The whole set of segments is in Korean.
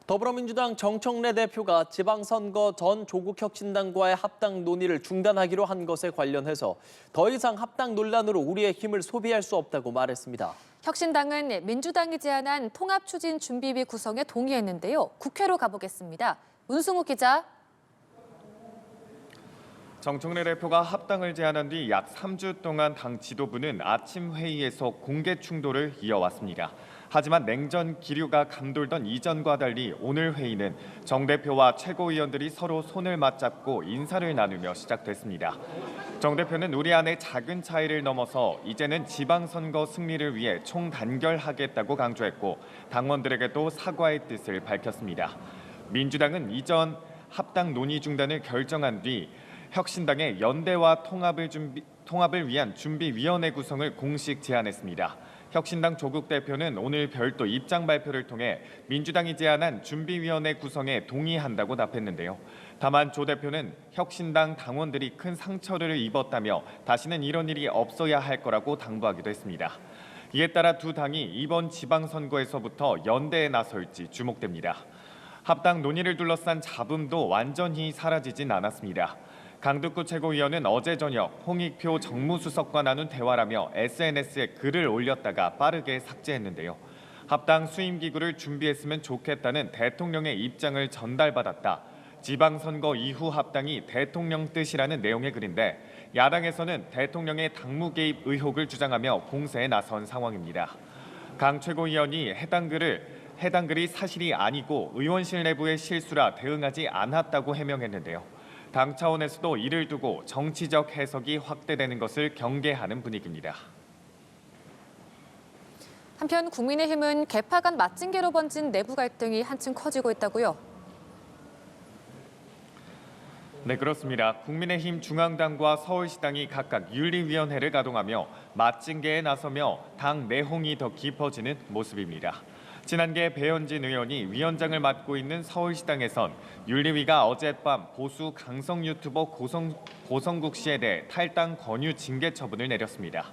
더불어민주당 정청래 대표가 지방선거 전 조국혁신당과의 합당 논의를 중단하기로 한 것에 관련해서 더 이상 합당 논란으로 우리의 힘을 소비할 수 없다고 말했습니다. 혁신당은 민주당이 제안한 통합추진준비위 구성에 동의했는데요. 국회로 가보겠습니다. 문승욱 기자. 정청래 대표가 합당을 제안한 뒤 약 3주 동안 당 지도부는 아침 회의에서 공개 충돌을 이어왔습니다. 하지만 냉전 기류가 감돌던 이전과 달리 오늘 회의는 정 대표와 최고위원들이 서로 손을 맞잡고 인사를 나누며 시작됐습니다. 정 대표는 우리 안의 작은 차이를 넘어서 이제는 지방선거 승리를 위해 총단결하겠다고 강조했고 당원들에게도 사과의 뜻을 밝혔습니다. 민주당은 이전 합당 논의 중단을 결정한 뒤 혁신당의 연대와 통합을 위한 준비위원회 구성을 공식 제안했습니다. 혁신당 조국 대표는 오늘 별도 입장 발표를 통해 민주당이 제안한 준비위원회 구성에 동의한다고 답했는데요. 다만 조 대표는 혁신당 당원들이 큰 상처를 입었다며 다시는 이런 일이 없어야 할 거라고 당부하기도 했습니다. 이에 따라 두 당이 이번 지방선거에서부터 연대에 나설지 주목됩니다. 합당 논의를 둘러싼 잡음도 완전히 사라지진 않았습니다. 강득구 최고위원은 어제 저녁 홍익표 정무수석과 나눈 대화라며 SNS에 글을 올렸다가 빠르게 삭제했는데요. 합당 수임기구를 준비했으면 좋겠다는 대통령의 입장을 전달받았다. 지방선거 이후 합당이 대통령 뜻이라는 내용의 글인데 야당에서는 대통령의 당무 개입 의혹을 주장하며 공세에 나선 상황입니다. 강 최고위원이 해당 글이 사실이 아니고 의원실 내부의 실수라 대응하지 않았다고 해명했는데요. 당 차원에서도 이를 두고 정치적 해석이 확대되는 것을 경계하는 분위기입니다. 한편 국민의힘은 개파 간 맞징계로 번진 내부 갈등이 한층 커지고 있다고요. 네, 그렇습니다. 국민의힘 중앙당과 서울시당이 각각 윤리위원회를 가동하며 맞징계에 나서며 당 내홍이 더 깊어지는 모습입니다. 지난해 배현진 의원이 위원장을 맡고 있는 서울시당에선 윤리위가 어젯밤 보수 강성 유튜버 고성국 씨에 대해 탈당 권유 징계 처분을 내렸습니다.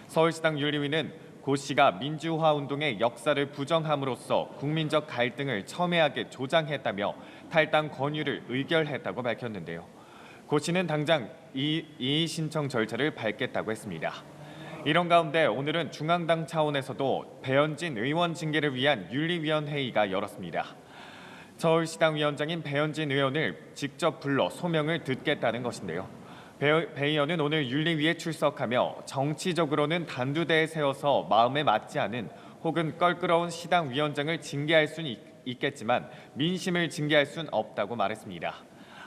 서울시당 윤리위는 고 씨가 민주화 운동의 역사를 부정함으로써 국민적 갈등을 첨예하게 조장했다며 탈당 권유를 의결했다고 밝혔는데요. 고 씨는 당장 이의 신청 절차를 밟겠다고 했습니다. 이런 가운데 오늘은 중앙당 차원에서도 배현진 의원 징계를 위한 윤리위원회의가 열었습니다. 서울시당 위원장인 배현진 의원을 직접 불러 소명을 듣겠다는 것인데요. 배 의원은 오늘 윤리위에 출석하며 정치적으로는 단두대에 세워서 마음에 맞지 않은 혹은 껄끄러운 시당 위원장을 징계할 수는 있겠지만 민심을 징계할 수는 없다고 말했습니다.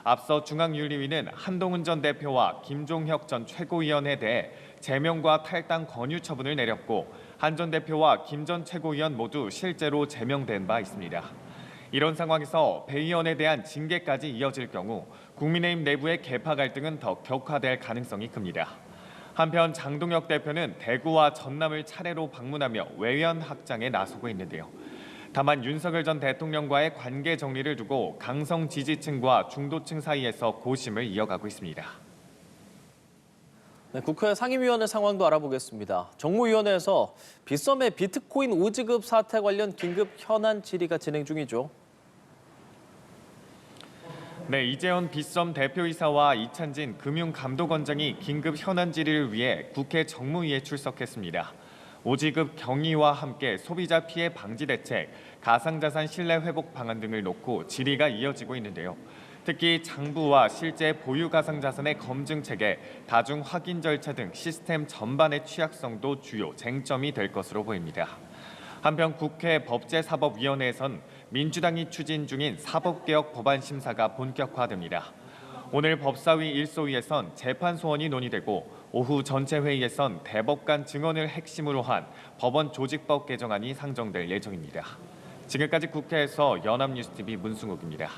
앞서 중앙윤리위는 한동훈 전 대표와 김종혁 전 최고위원에 대해 제명과 탈당 권유 처분을 내렸고 한 전 대표와 김 전 최고위원 모두 실제로 제명된 바 있습니다. 이런 상황에서 배 의원에 대한 징계까지 이어질 경우 국민의힘 내부의 계파 갈등은 더 격화될 가능성이 큽니다. 한편 장동혁 대표는 대구와 전남을 차례로 방문하며 외연 확장에 나서고 있는데요. 다만 윤석열 전 대통령과의 관계 정리를 두고 강성 지지층과 중도층 사이에서 고심을 이어가고 있습니다. 네, 국회 상임위원회 상황도 알아보겠습니다. 정무위원회에서 빗썸의 비트코인 우지급 사태 관련 긴급 현안 질의가 진행 중이죠. 네, 이재원 빗썸 대표이사와 이찬진 금융감독원장이 긴급 현안 질의를 위해 국회 정무위에 출석했습니다. 오지급 경위와 함께 소비자 피해 방지 대책, 가상자산 신뢰 회복 방안 등을 놓고 질의가 이어지고 있는데요. 특히 장부와 실제 보유 가상자산의 검증 체계, 다중 확인 절차 등 시스템 전반의 취약성도 주요 쟁점이 될 것으로 보입니다. 한편 국회 법제사법위원회에선 민주당이 추진 중인 사법개혁 법안 심사가 본격화됩니다. 오늘 법사위 1소위에선 재판 소원이 논의되고 오후 전체 회의에선 대법관 증언을 핵심으로 한 법원 조직법 개정안이 상정될 예정입니다. 지금까지 국회에서 연합뉴스TV 문승욱입니다.